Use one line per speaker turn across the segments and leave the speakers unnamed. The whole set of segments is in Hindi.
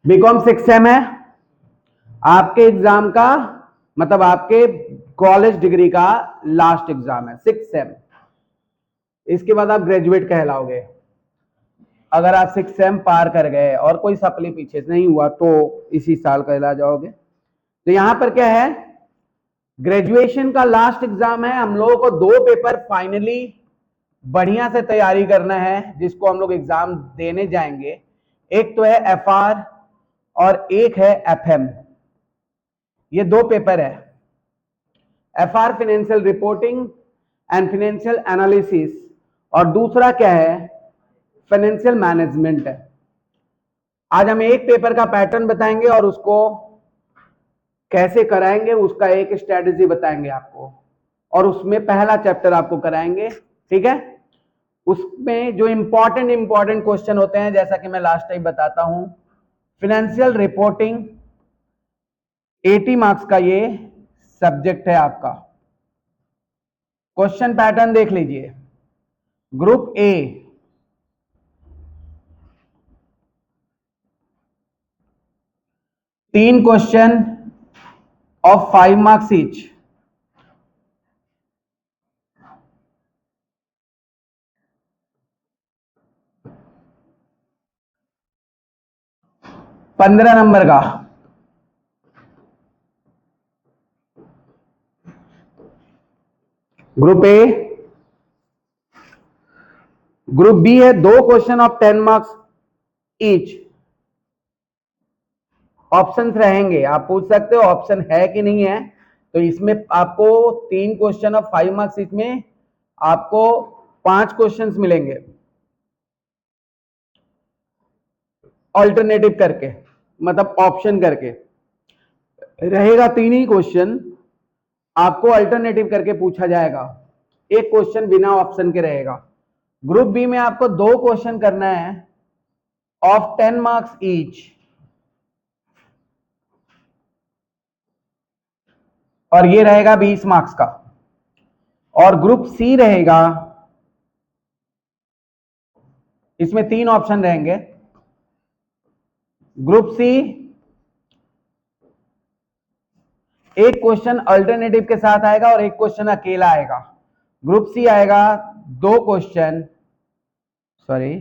बीकॉम 6 सेम है आपके एग्जाम का, मतलब आपके कॉलेज डिग्री का लास्ट एग्जाम है 6 सेम। इसके बाद आप ग्रेजुएट कहलाओगे अगर आप 6 सेम पार कर गए और कोई सप्ली पीछे नहीं हुआ तो इसी साल कहला जाओगे। तो यहां पर क्या है, ग्रेजुएशन का लास्ट एग्जाम है। हम लोगों को 2 पेपर फाइनली बढ़िया से तैयारी करना है जिसको हम लोग एग्जाम देने जाएंगे। एक तो है एफआर और एक है एफएम। ये 2 पेपर है, FR financial reporting and financial analysis, और दूसरा क्या है, फाइनेंशियल मैनेजमेंट है। आज हम एक पेपर का पैटर्न बताएंगे और उसको कैसे कराएंगे उसका एक स्ट्रेटेजी बताएंगे आपको, और उसमें पहला चैप्टर आपको कराएंगे। ठीक है, उसमें जो इंपॉर्टेंट क्वेश्चन होते हैं, जैसा कि मैं लास्ट टाइम बताता हूं, फाइनेंशियल रिपोर्टिंग 80 मार्क्स का ये सब्जेक्ट है आपका। क्वेश्चन पैटर्न देख लीजिए। ग्रुप ए, तीन क्वेश्चन ऑफ 5 मार्क्स ईच। पंद्रह नंबर का। Group A. ग्रुप बी है 2 question of 10 marks each. Options रहेंगे, आप पूछ सकते हो ऑप्शन है कि नहीं है। तो इसमें आपको 3 क्वेश्चन ऑफ 5 मार्क्स ईच में आपको 5 क्वेश्चंस मिलेंगे ऑल्टरनेटिव करके, मतलब ऑप्शन करके रहेगा। 3 ही क्वेश्चन आपको अल्टरनेटिव करके पूछा जाएगा, एक क्वेश्चन बिना ऑप्शन के रहेगा। ग्रुप बी में आपको 2 क्वेश्चन करना है ऑफ 10 मार्क्स ईच, और ये रहेगा 20 मार्क्स का। और ग्रुप सी रहेगा, इसमें 3 ऑप्शन रहेंगे। ग्रुप सी, एक क्वेश्चन अल्टरनेटिव के साथ आएगा और एक क्वेश्चन अकेला आएगा। ग्रुप सी आएगा 2 question, sorry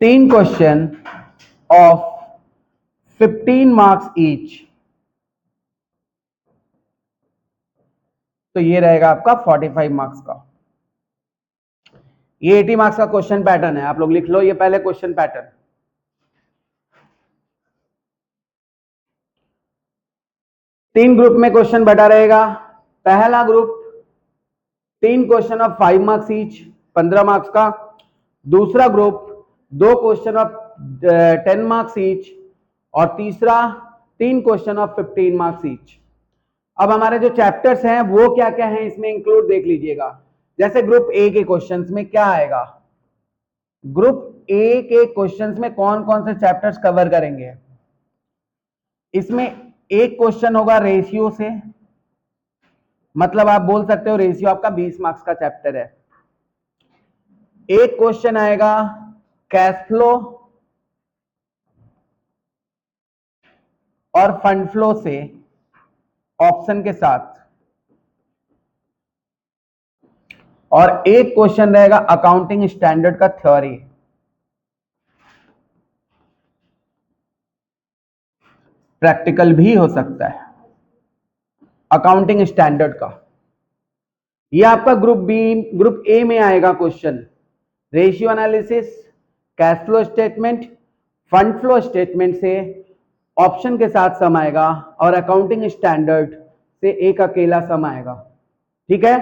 3 question of 15 marks each. तो ये रहेगा आपका 45 मार्क्स का। ये 80 मार्क्स का क्वेश्चन पैटर्न है, आप लोग लिख लो ये पहले क्वेश्चन पैटर्न। तीन ग्रुप में क्वेश्चन बटा रहेगा। पहला group 3 question of 5 marks each, 15 marks का। दूसरा group 2 question of 10 marks each, और तीसरा 3 क्वेश्चन ऑफ 15 मार्क्स ईच। अब हमारे जो चैप्टर्स हैं वो क्या क्या हैं इसमें इंक्लूड देख लीजिएगा। जैसे ग्रुप ए के क्वेश्चंस में क्या आएगा, ग्रुप ए के क्वेश्चंस में कौन कौन से चैप्टर्स कवर करेंगे। इसमें एक क्वेश्चन होगा रेशियो से, मतलब आप बोल सकते हो रेशियो आपका 20 मार्क्स का चैप्टर है। एक क्वेश्चन आएगा कैश फ्लो और फंड फ्लो से ऑप्शन के साथ, और एक क्वेश्चन रहेगा अकाउंटिंग स्टैंडर्ड का थ्योरी। प्रैक्टिकल भी हो सकता है अकाउंटिंग स्टैंडर्ड का। ये आपका ग्रुप ए में आएगा question, ratio analysis, cash flow statement, fund flow statement से ऑप्शन के साथ सम आएगा, और अकाउंटिंग स्टैंडर्ड से एक अकेला सम आएगा। ठीक है,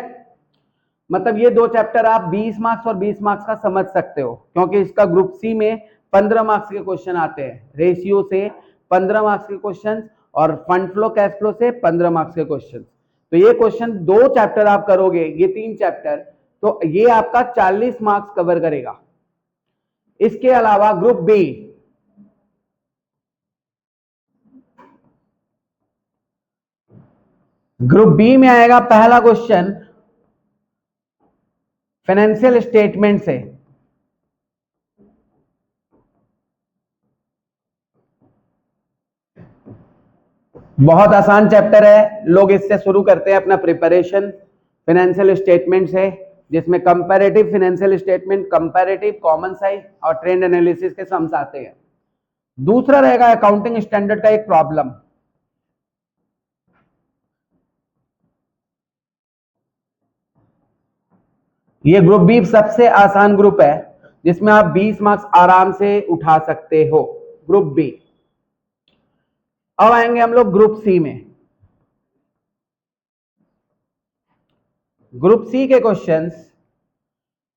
मतलब ये 2 चैप्टर आप 20 मार्क्स और 20 मार्क्स का समझ सकते हो, क्योंकि इसका ग्रुप सी में 15 मार्क्स के क्वेश्चन आते हैं, रेशियो से 15 मार्क्स के क्वेश्चन और फंड फ्लो कैश फ्लो से 15 मार्क्स के क्वेश्चन। तो ये क्वेश्चन 2 चैप्टर आप करोगे, ये 3 चैप्टर, तो ये आपका 40 मार्क्स कवर करेगा। इसके अलावा ग्रुप बी, ग्रुप बी में आएगा पहला क्वेश्चन फाइनेंशियल स्टेटमेंट से, बहुत आसान चैप्टर है, लोग इससे शुरू करते हैं अपना प्रिपरेशन फाइनेंशियल स्टेटमेंट से, जिसमें comparative financial statement, comparative, common size और ट्रेंड एनालिसिस के सम्स आते हैं। दूसरा रहेगा अकाउंटिंग स्टैंडर्ड का एक प्रॉब्लम। ये ग्रुप बी सबसे आसान ग्रुप है, जिसमें आप 20 मार्क्स आराम से उठा सकते हो, ग्रुप बी। अब आएंगे हम लोग ग्रुप सी में। ग्रुप सी के क्वेश्चंस,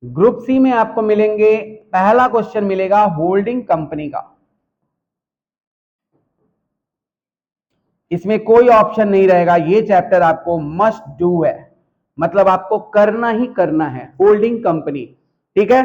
ग्रुप सी में आपको मिलेंगे, पहला क्वेश्चन मिलेगा होल्डिंग कंपनी का। इसमें कोई ऑप्शन नहीं रहेगा, ये चैप्टर आपको मस्ट डू है, मतलब आपको करना ही करना है, होल्डिंग कंपनी। ठीक है,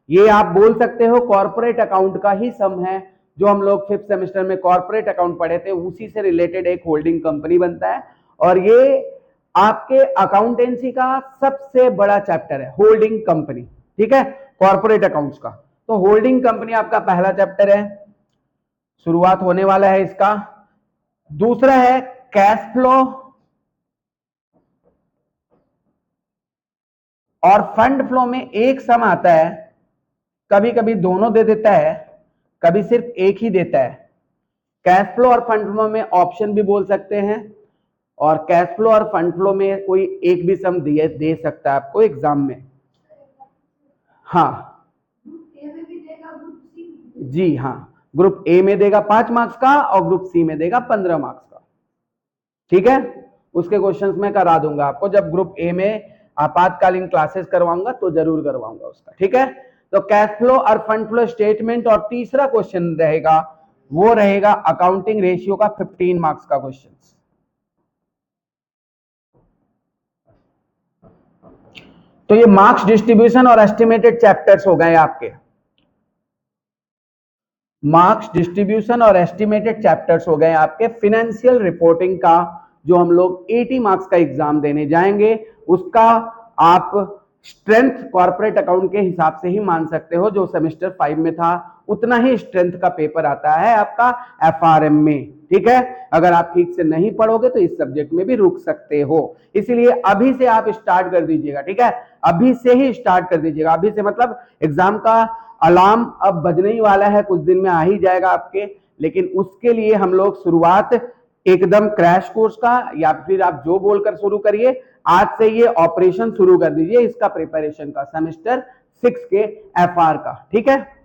ये आप बोल सकते हो कॉर्पोरेट अकाउंट का ही सम है, जो हम लोग 5th सेमेस्टर में कॉर्पोरेट अकाउंट पढ़े थे, उसी से रिलेटेड एक होल्डिंग कंपनी बनता है। और ये आपके अकाउंटेंसी का सबसे बड़ा चैप्टर है, होल्डिंग कंपनी। ठीक है, कॉर्पोरेट अकाउंट्स का। तो होल्डिंग कंपनी आपका पहला चैप्टर है, शुरुआत होने वाला है इसका। दूसरा है कैश फ्लो और फंड फ्लो में एक सम आता है, कभी कभी दोनों दे देता है, कभी सिर्फ एक ही देता है। कैश फ्लो और फंड फ्लो में ऑप्शन भी बोल सकते हैं, और कैश फ्लो और फंड फ्लो में कोई एक भी सम दे सकता है आपको एग्जाम में। हाँ जी हाँ, ग्रुप ए में देगा 5 मार्क्स का और ग्रुप सी में देगा 15 मार्क्स का। ठीक है, उसके क्वेश्चंस मैं करा दूंगा आपको, जब ग्रुप ए में आपातकालीन क्लासेस करवाऊंगा तो जरूर करवाऊंगा उसका। ठीक है, तो कैश फ्लो और फंड फ्लो स्टेटमेंट, और तीसरा क्वेश्चन रहेगा वो रहेगा अकाउंटिंग रेशियो का 15 मार्क्स का क्वेश्चन। तो ये मार्क्स डिस्ट्रीब्यूशन और एस्टिमेटेड चैप्टर्स हो गए आपके, मार्क्स डिस्ट्रीब्यूशन और एस्टिमेटेड चैप्टर्स हो गए आपके फाइनेंशियल रिपोर्टिंग का, जो हम लोग 80 मार्क्स का एग्जाम देने जाएंगे। उसका आप स्ट्रेंथ कॉर्पोरेट अकाउंट के हिसाब से ही मान सकते हो, जो सेमेस्टर 5 में था उतना ही स्ट्रेंथ का पेपर आता है आपका एफआरएम में। ठीक है, अगर आप ठीक से नहीं पढ़ोगे तो इस सब्जेक्ट में भी रुक सकते हो, इसलिए अभी से आप स्टार्ट कर दीजिएगा। ठीक है, अभी से ही स्टार्ट कर दीजिएगा, अभी से मतलब एग्जाम का अलार्म अब बजने ही वाला है, कुछ दिन में आ ही जाएगा आपके, लेकिन उसके लिए हम लोग शुरुआत एकदम क्रैश कोर्स का, या फिर आप जो बोलकर शुरू करिए, आज से ये ऑपरेशन शुरू कर दीजिए इसका प्रिपरेशन का, सेमेस्टर 6 के एफआर का। ठीक है।